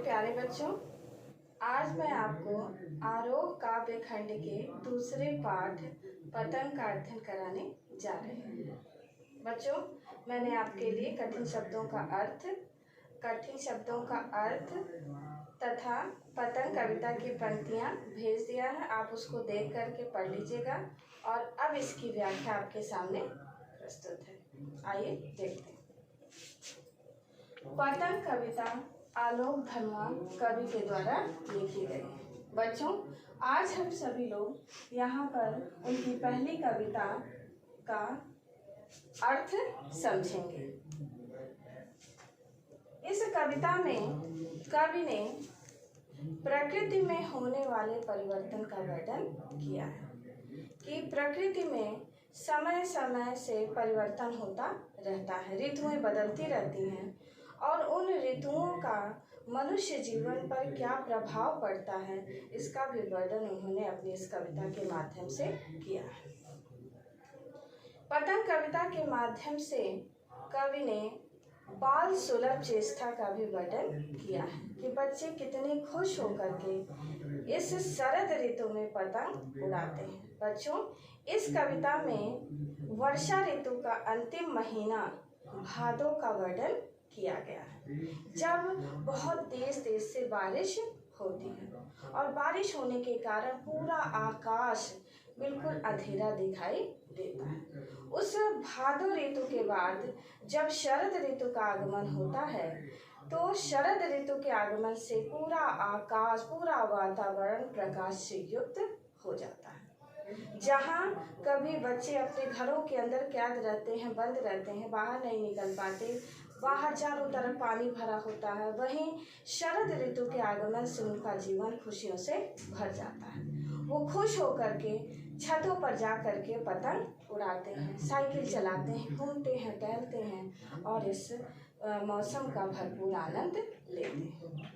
प्यारे बच्चों, आज मैं आपको आरोह काव्य खंड के दूसरे पाठ पतंग का अध्ययन कराने जा रहे हैं। बच्चों, मैंने आपके लिए कठिन शब्दों का अर्थ तथा पतंग कविता की पंक्तियां भेज दिया है। आप उसको देख करके पढ़ लीजिएगा और अब इसकी व्याख्या आपके सामने प्रस्तुत है। आइए देखते हैं। पतंग कविता आलोक धर्मा कवि के द्वारा लिखी गई है। बच्चों, आज हम सभी लोग यहाँ पर उनकी पहली कविता का अर्थ समझेंगे। इस कविता में कवि ने प्रकृति में होने वाले परिवर्तन का वर्णन किया है कि प्रकृति में समय समय से परिवर्तन होता रहता है, ऋतुएं बदलती रहती हैं और उन ऋतुओं का मनुष्य जीवन पर क्या प्रभाव पड़ता है, इसका भी वर्णन उन्होंने अपनी इस कविता के माध्यम से किया है। पतंग कविता के माध्यम से कवि ने बाल सुलभ चेष्टा का भी वर्णन किया है कि बच्चे कितने खुश होकर के इस शरद ऋतु में पतंग उड़ाते हैं। बच्चों, इस कविता में वर्षा ऋतु का अंतिम महीना भादों का वर्णन किया गया है, जब बहुत तेज तेज से बारिश होती है और बारिश होने के कारण पूरा आकाश बिल्कुल अंधेरा दिखाई देता है। उस भादो ऋतु के बाद जब शरद ऋतु का आगमन होता है, तो शरद ऋतु के आगमन से पूरा आकाश, पूरा वातावरण प्रकाश से युक्त हो जाता है। जहाँ कभी बच्चे अपने घरों के अंदर कैद रहते हैं, बंद रहते हैं, बाहर नहीं निकल पाते, बाहर चारों तरफ पानी भरा होता है, वहीं शरद ऋतु के आगमन से उनका जीवन खुशियों से भर जाता है। वो खुश होकर के छतों पर जा कर के पतंग उड़ाते हैं, साइकिल चलाते हैं, घूमते हैं, टहलते हैं और इस मौसम का भरपूर आनंद लेते हैं।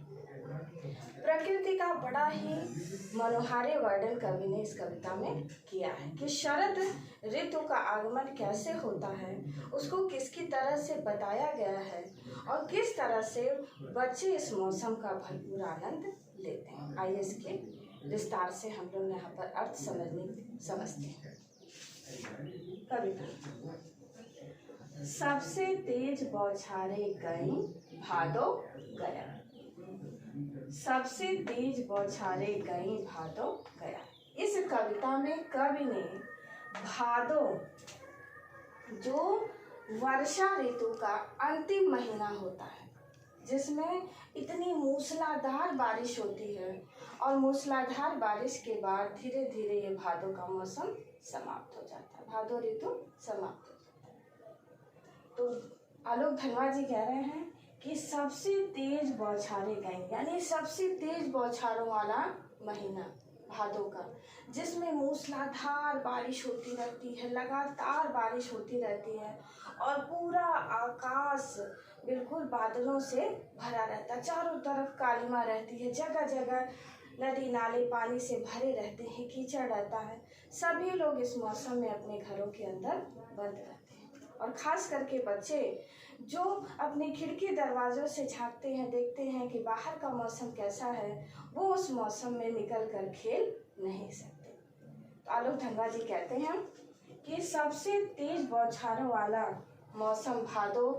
प्रकृति का बड़ा ही मनोहारी वर्णन कवि ने इस कविता में किया है कि शरद ऋतु का आगमन कैसे होता है, उसको किसकी तरह से बताया गया है और किस तरह से बच्चे इस मौसम का भरपूर आनंद लेते हैं। आइए इसके विस्तार से हम लोग यहाँ पर अर्थ समझते हैं। कविता। सबसे तेज बौछारे गई भादो गया, सबसे तेज बौछारे गई भादो गया। इस कविता में कवि ने भादो, जो वर्षा ऋतु का अंतिम महीना होता है, जिसमें इतनी मूसलाधार बारिश होती है और मूसलाधार बारिश के बाद धीरे धीरे ये भादो का मौसम समाप्त हो जाता है, भादो ऋतु समाप्त हो जाता है। तो आलोक धनवा जी कह रहे हैं कि सबसे तेज बौछारे गई, यानी सबसे तेज बौछारों वाला महीना भादों का, जिसमें मूसलाधार बारिश होती रहती है, लगातार बारिश होती रहती है और पूरा आकाश बिल्कुल बादलों से भरा रहता है, चारों तरफ कालिमा रहती है, जगह जगह नदी नाले पानी से भरे रहते हैं, कीचड़ रहता है। सभी लोग इस मौसम में अपने घरों के अंदर बंद रहते हैं और खास करके बच्चे जो अपने खिड़की दरवाजों से झांकते हैं, देखते हैं कि बाहर का मौसम कैसा है, वो उस मौसम में निकल कर खेल नहीं सकते। तो आलोक धनवा जी कहते हैं कि सबसे तेज बौछारों वाला मौसम भादो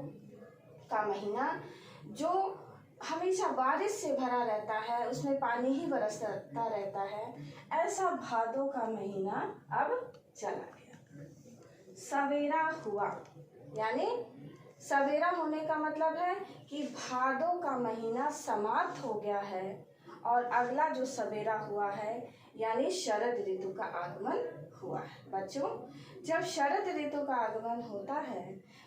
का महीना, जो हमेशा बारिश से भरा रहता है, उसमें पानी ही बरसता रहता है, ऐसा भादो का महीना अब चला गया। सवेरा हुआ, यानी सवेरा होने का मतलब है कि भादो का महीना समाप्त हो गया है और अगला जो सवेरा हुआ है यानी शरद ऋतु का आगमन हुआ है। बच्चों, जब शरद ऋतु का आगमन होता है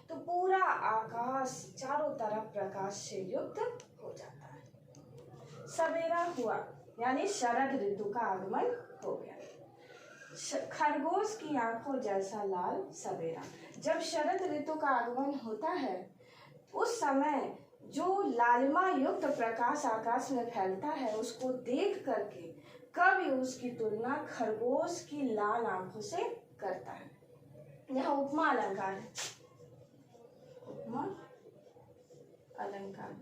तो पूरा आकाश चारों तरफ प्रकाश से युक्त हो जाता है। सवेरा हुआ यानी शरद ऋतु का आगमन हो गया। खरगोश की आंखों जैसा लाल सवेरा, जब शरद ऋतु का आगमन होता है उस समय जो लालिमा युक्त प्रकाश आकाश में फैलता है, उसको देख करके कवि उसकी तुलना खरगोश की लाल आंखों से करता है। यह उपमा अलंकार है, उपमा अलंकार।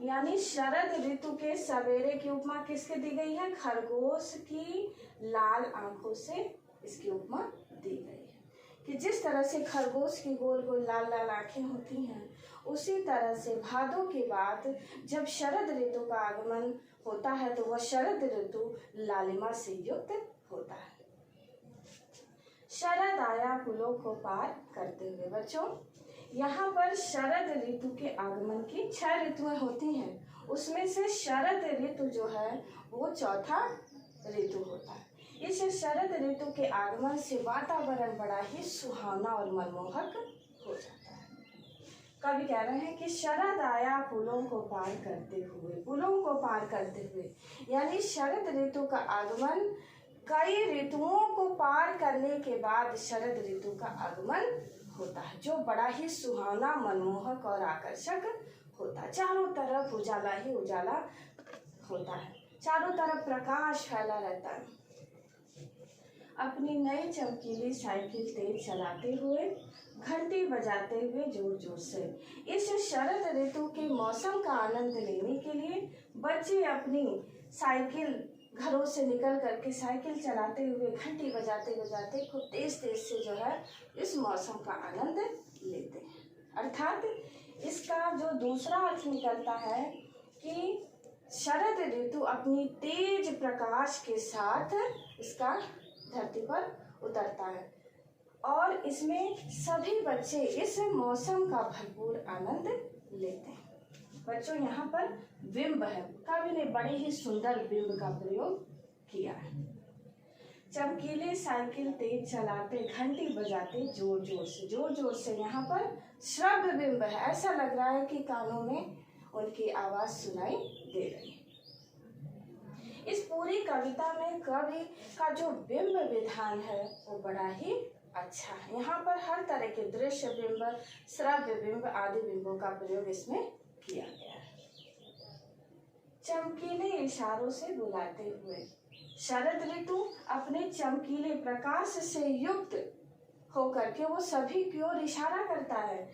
यानी शरद ऋतु के सवेरे की उपमा किसके दी गई है? खरगोश की लाल आंखों से इसकी उपमा दी गई है कि जिस तरह से खरगोश की गोल गोल लाल लाल आंखें होती हैं, उसी तरह से भादों के बाद जब शरद ऋतु का आगमन होता है तो वह शरद ऋतु लालिमा से युक्त होता है। शरद आया फूलों को पार करते हुए। बच्चों, यहाँ पर शरद ऋतु के आगमन की 6 ऋतुएं होती हैं, उसमें से शरद ऋतु जो है वो चौथा ऋतु होता है। इस शरद ऋतु के आगमन से वातावरण बड़ा ही सुहावना और मनमोहक हो जाता है। कवि कह रहे हैं कि शरद आया फूलों को पार करते हुए, फूलों को पार करते हुए, यानी शरद ऋतु का आगमन कई ऋतुओं को पार करने के बाद शरद ऋतु का आगमन होता है, जो बड़ा ही सुहावना, मनमोहक और आकर्षक होता है। चारों तरफ उजाला ही उजाला होता है, चारों तरफ प्रकाश फैला रहता है। अपनी नई चमकीली साइकिल तेज चलाते हुए, घंटी बजाते हुए जोर जोर से इस शरद ऋतु के मौसम का आनंद लेने के लिए बच्चे अपनी साइकिल घरों से निकल करके साइकिल चलाते हुए, घंटी बजाते बजाते खूब तेज तेज से जो है इस मौसम का आनंद लेते हैं। अर्थात इसका जो दूसरा अर्थ निकलता है कि शरद ऋतु अपनी तेज प्रकाश के साथ इसका धरती पर उतरता है और इसमें सभी बच्चे इस मौसम का भरपूर आनंद लेते हैं। बच्चों, यहाँ पर बिंब है, कवि ने बड़े ही सुंदर बिंब का प्रयोग किया है। चमकीले साइकिल तेज चलाते, घंटी बजाते जोर जोर से, यहाँ पर श्रव्य बिंब है, ऐसा लग रहा है कि कानों में उनकी आवाज सुनाई दे रही है। इस पूरी कविता में कवि का जो बिंब विधान है वो बड़ा ही अच्छा है। यहाँ पर हर तरह के दृश्य बिंब, श्रव्य बिंब आदि बिंबों का प्रयोग इसमें किया गया है। चमकीले इशारों से बुलाते हुए, शरद ऋतु अपने चमकीले प्रकाश से युक्त होकर के वो सभी की ओर इशारा करता है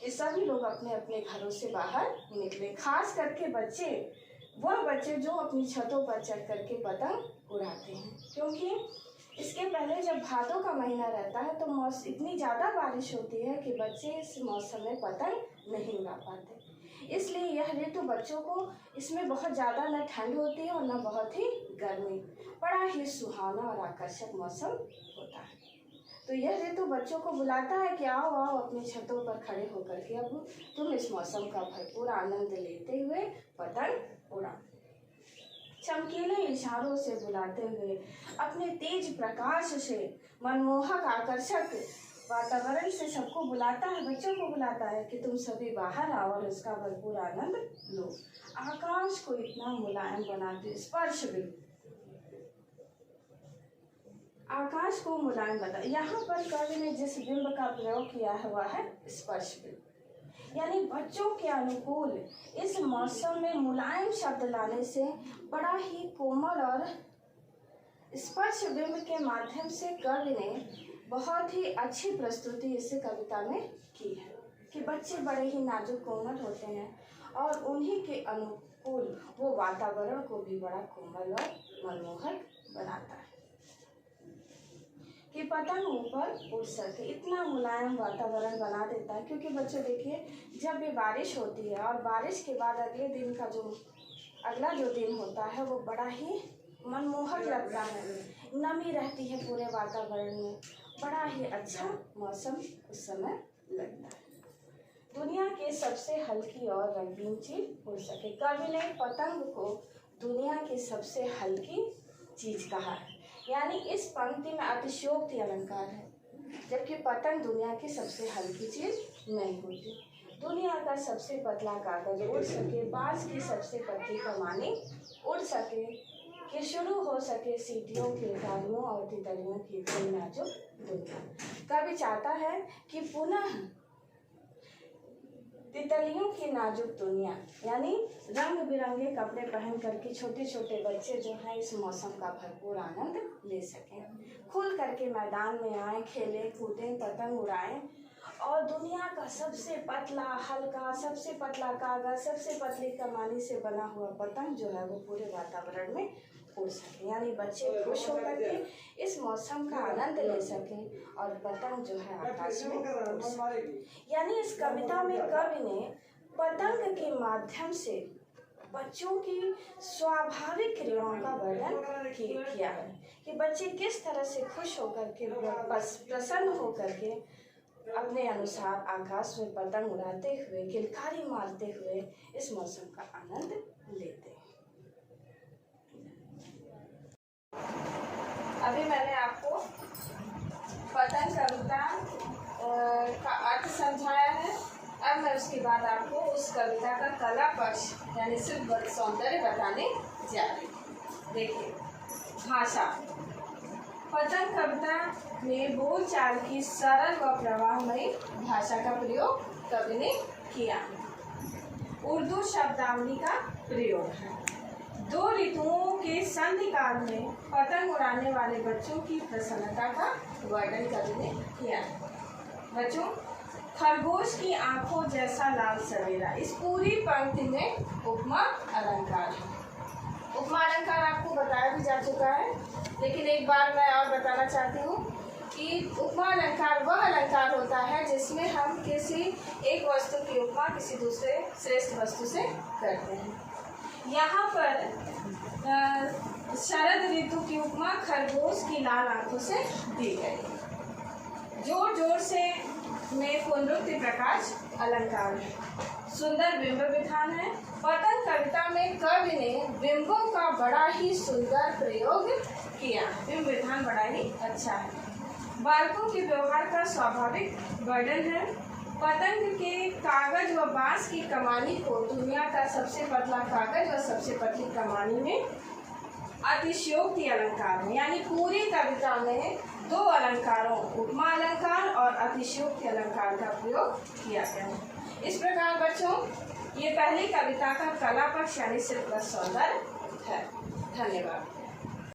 कि सभी लोग अपने अपने घरों से बाहर निकले। खास करके बच्चे, वह बच्चे जो अपनी छतों पर चढ़ करके पतंग उड़ाते हैं, क्योंकि इसके पहले जब भादों का महीना रहता है तो इतनी ज़्यादा बारिश होती है कि बच्चे इस मौसम में पतंग नहीं उड़ा पाते। इसलिए यह ऋतु बच्चों को, इसमें बहुत ज़्यादा न ठंड होती है और न बहुत ही गर्मी, बड़ा ही सुहावना और आकर्षक मौसम होता है। तो यह ऋतु बच्चों को बुलाता है कि आओ आओ अपनी छतों पर खड़े होकर के अब तुम इस मौसम का भरपूर आनंद लेते हुए पतंग उड़ाओ। चमकीले इशारों से बुलाते हुए, अपने तेज प्रकाश से, मनमोहक आकर्षक वातावरण से सबको बुलाता है, बच्चों को बुलाता है कि तुम सभी बाहर आओ और इसका भरपूर आनंद लो। आकाश को इतना मुलायम बनाते, स्पर्श भी आकाश को मुलायम बना। यहाँ पर कवि ने जिस बिंब का प्रयोग किया है वह है स्पर्श बिंब, यानी बच्चों के अनुकूल इस मौसम में मुलायम शब्द लाने से बड़ा ही कोमल और स्पर्श बिंब के माध्यम से कवि ने बहुत ही अच्छी प्रस्तुति इस कविता में की है कि बच्चे बड़े ही नाजुक कोमल होते हैं और उन्हीं के अनुकूल वो वातावरण को भी बड़ा कोमल और मनमोहक बनाता है कि पतंग ऊपर उड़ सके। इतना मुलायम वातावरण बना देता है, क्योंकि बच्चों देखिए, जब भी बारिश होती है और बारिश के बाद अगला जो दिन होता है वो बड़ा ही मनमोहक लगता है, नमी रहती है पूरे वातावरण में, बड़ा ही अच्छा मौसम उस समय लगता है। दुनिया की सबसे हल्की और रंगीन चीज उड़ सके। कवि ने पतंग को दुनिया की सबसे हल्की चीज कहा है, यानी इस पंक्ति में अतिशयोक्ति अलंकार है, जबकि पतंग दुनिया की सबसे हल्की चीज नहीं होती। दुनिया का सबसे पतला कागज उड़ सके, बांस की सबसे पतली कमानी उड़ सके, कि शुरू हो सके सीटियों के गाड़ियों और तितलियों की इतनी नाजुक दुनिया। कवि चाहता है कि पुनः तितलियों की नाजुक दुनिया, यानी रंग बिरंगे कपड़े पहन करके छोटे छोटे बच्चे जो हैं इस मौसम का भरपूर आनंद ले सकें, खुल करके मैदान में आए, खेलें कूदें, पतंग उड़ाएं और दुनिया का सबसे पतला हल्का, सबसे पतला कागज, सबसे पतली कमानी से बना हुआ पतंग जो है वो पूरे वातावरण में उड़ सके, यानी बच्चे खुश होकर के इस मौसम का आनंद ले सकें और पतंग जो है आकाश में उड़ सके। यानी इस कविता में कवि ने पतंग के माध्यम से बच्चों की स्वाभाविक क्रियाओं का वर्णन किया है कि बच्चे किस तरह से खुश होकर के, प्रसन्न होकर के अपने अनुसार आकाश में पतंग उड़ाते हुए, किलकारी मारते हुए इस मौसम का आनंद लेते हैं। अभी मैंने आपको पतंग कविता का अर्थ समझाया है। अब मैं उसके बाद आपको उस कविता का कला पक्ष यानी सिर्फ सौंदर्य बताने जा रही हूँ। देखिए, भाषा। पतंग कविता में बोलचाल की सरल व प्रवाहमयी भाषा का प्रयोग कवि ने किया। उर्दू शब्दावली का प्रयोग है। 2 ऋतुओं के संधिकाल में पतंग उड़ाने वाले बच्चों की प्रसन्नता का वर्णन कवि ने किया है। बच्चों, खरगोश की आंखों जैसा लाल सवेरा, इस पूरी पंक्ति में उपमा अलंकार है। उपमा अलंकार आपको बताया भी जा चुका है, लेकिन एक बार मैं और बताना चाहती हूँ कि उपमा अलंकार वह अलंकार होता है जिसमें हम किसी एक वस्तु की उपमा किसी दूसरे श्रेष्ठ वस्तु से करते हैं। यहाँ पर शरद ऋतु की उपमा खरगोश की लाल आंखों से दी गई। जोर जोर से में पुनरुक्ति प्रकाश अलंकार है। सुंदर बिंब विधान है। पतंग कविता में कवि ने बिंबों का बड़ा ही सुंदर प्रयोग किया। बिंब विधान बड़ा ही अच्छा है। बालकों के व्यवहार का स्वाभाविक वर्णन है। पतंग के कागज व बांस की कमानी को दुनिया का सबसे पतला कागज और सबसे पतली कमानी में अतिशयोक्ति अलंकार में, यानी पूरी कविता में 2 अलंकारों, उपमा अलंकार और अतिशयोक्ति अलंकार का प्रयोग किया गया है। इस प्रकार बच्चों, ये पहली कविता का कला पक्ष यानी सिर्फ सौंदर्य है। धन्यवाद।